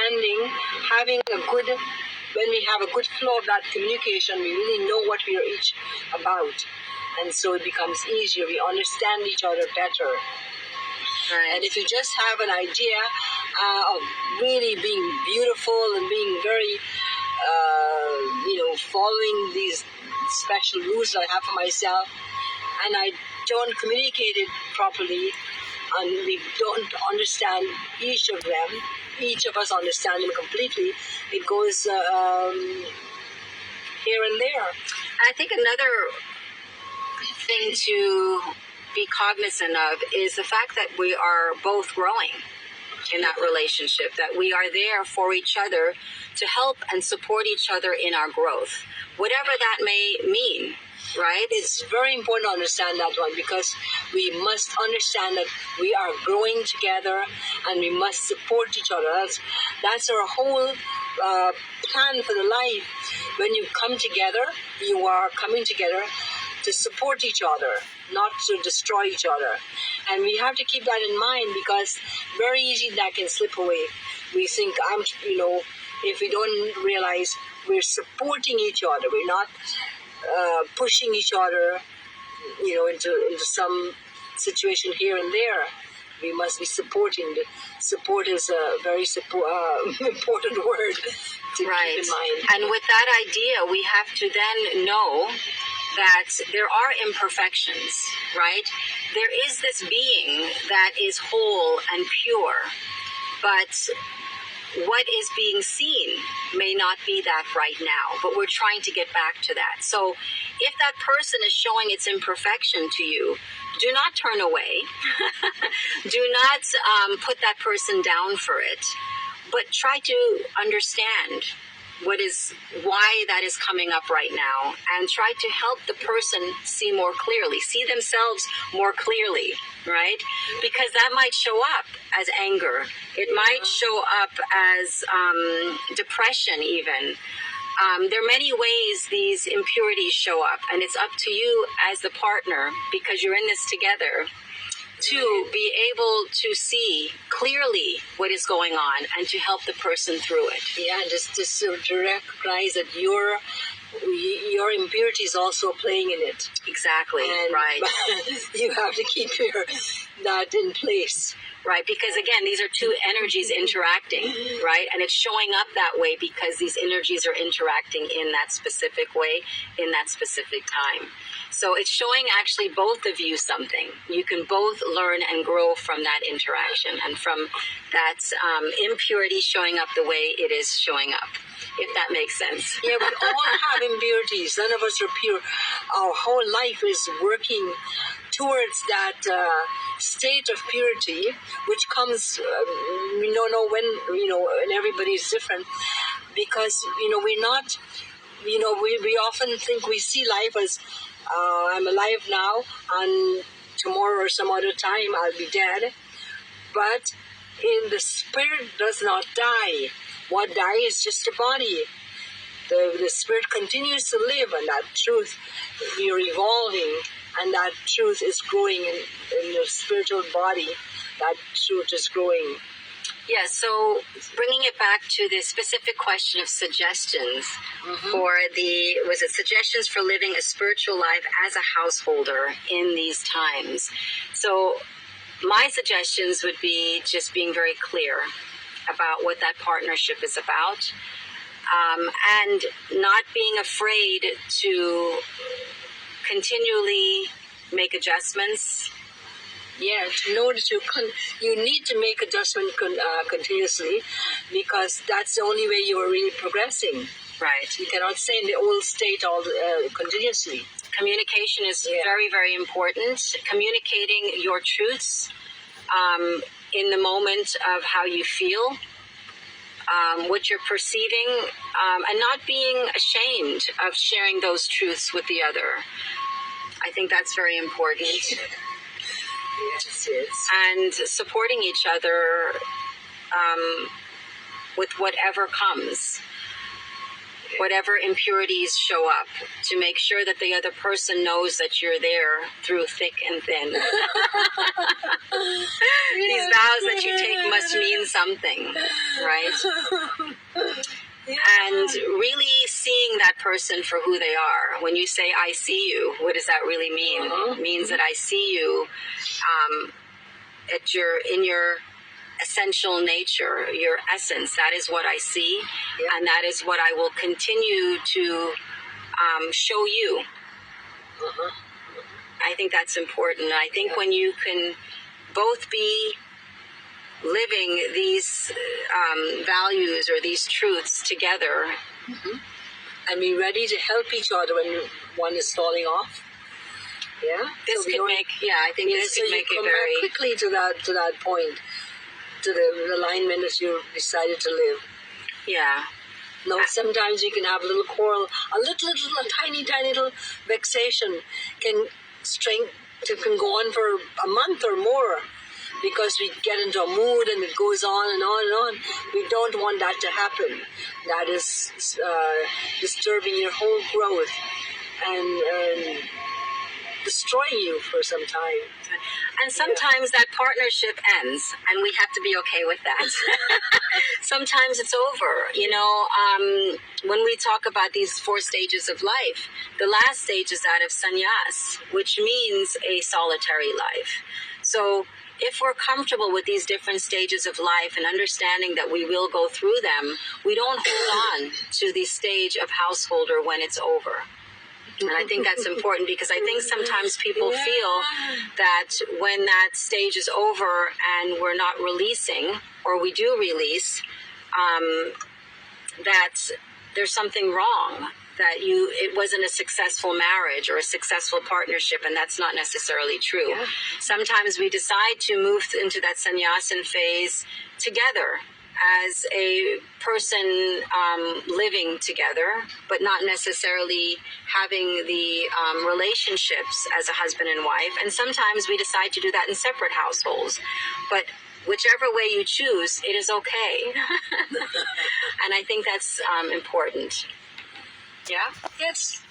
understanding, when we have a good flow of that communication, we really know what we are each about. And so it becomes easier. We understand each other better. Right. And if you just have an idea of really being beautiful and being very, following these special rules that I have for myself, and I don't communicate it properly, and we don't understand each of us understand them completely, it goes here and there. I think another thing to be cognizant of is the fact that we are both growing in that relationship, that we are there for each other to help and support each other in our growth, whatever that may mean, right? It's very important to understand that one, because we must understand that we are growing together and we must support each other. That's our whole plan for the life. When you come together, you are coming together to support each other, not to destroy each other. And we have to keep that in mind, because very easy that can slip away. We think, if we don't realize we're supporting each other, we're not pushing each other, into some situation here and there. We must be supporting. Support is a very important word to keep in mind. And with that idea, we have to then know that there are imperfections, right? There is this being that is whole and pure, but what is being seen may not be that right now, but we're trying to get back to that. So if that person is showing its imperfection to you, do not turn away. Do not put that person down for it, but try to understand why that is coming up right now, and try to help the person see more clearly, see themselves more clearly, right? Because that might show up as anger. It might show up as depression even. There are many ways these impurities show up, and it's up to you as the partner, because you're in this together, to be able to see clearly what is going on and to help the person through it. Yeah, just to recognize that your impurity is also playing in it. Exactly, and right. You have to keep that in place. Right, because again, these are two energies interacting, right? And it's showing up that way because these energies are interacting in that specific way, in that specific time. So it's showing actually both of you something. You can both learn and grow from that interaction and from that impurity showing up the way it is showing up, if that makes sense. Yeah, we all have impurities. None of us are pure. Our whole life is working towards that state of purity, which comes, we don't know when, and everybody's different, because, we're not, we often think we see life as, I'm alive now, and tomorrow or some other time I'll be dead. But the spirit does not die. What dies is just a body. The spirit continues to live, and that truth, you're evolving, and that truth is growing in your spiritual body. That truth is growing. Yeah, so bringing it back to the specific question of suggestions for suggestions for living a spiritual life as a householder in these times. So my suggestions would be just being very clear about what that partnership is about, and not being afraid to continually make adjustments. Yeah, in order to you need to make adjustment continuously, because that's the only way you are really progressing. Right. You cannot stay in the old state continuously. Communication is very, very important. Communicating your truths in the moment of how you feel, what you're perceiving, and not being ashamed of sharing those truths with the other. I think that's very important. Yes. And supporting each other with whatever comes. whatever impurities show up, to make sure that the other person knows that you're there through thick and thin. These vows that you take must mean something, right? And really seeing that person for who they are. When you say, I see you, what does that really mean? It means that I see you in your essential nature, your essence. That is what I see, and that is what I will continue to show you. I think that's important. I think when you can both be living these values or these truths together, and be ready to help each other when one is falling off. Yeah, this could make. Yeah, I think this could make it very back quickly to that point, to the alignment that you decided to live. Yeah. No, sometimes you can have a little quarrel, a tiny little vexation can go on for a month or more, because we get into a mood and it goes on and on and on. We don't want that to happen. That is disturbing your whole growth and destroying you for some time. And sometimes that partnership ends, and we have to be okay with that. Sometimes it's over. You know, when we talk about these 4 stages of life, the last stage is that of sannyas, which means a solitary life. So if we're comfortable with these different stages of life and understanding that we will go through them, we don't hold on to the stage of householder when it's over. And I think that's important, because I think sometimes people feel that when that stage is over and we're not releasing, or we do release, that there's something wrong, that it wasn't a successful marriage or a successful partnership, and that's not necessarily true. Yeah. Sometimes we decide to move into that sannyasin phase together, as a person living together, but not necessarily having the relationships as a husband and wife. And sometimes we decide to do that in separate households. But whichever way you choose, it is okay. And I think that's important. Yeah? Yes.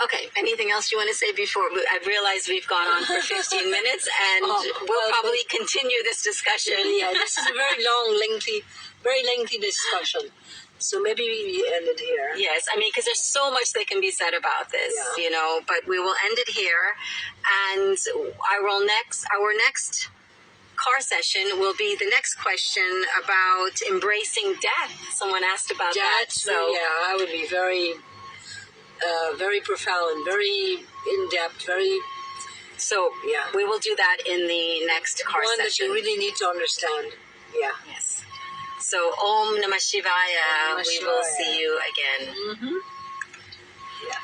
Okay, anything else you want to say before? I've realized we've gone on for 15 minutes, and we'll probably continue this discussion. Yeah, this is a very lengthy discussion. So maybe we end it here. Yes, I mean, because there's so much that can be said about this, you know, but we will end it here. And our next car session will be the next question about embracing death. Someone asked about that. So yeah, I would be very profound, very in-depth, So we will do that in the next car session. One that you really need to understand. Yeah. Yes. So Om Namah Shivaya. We will see you again. Yeah.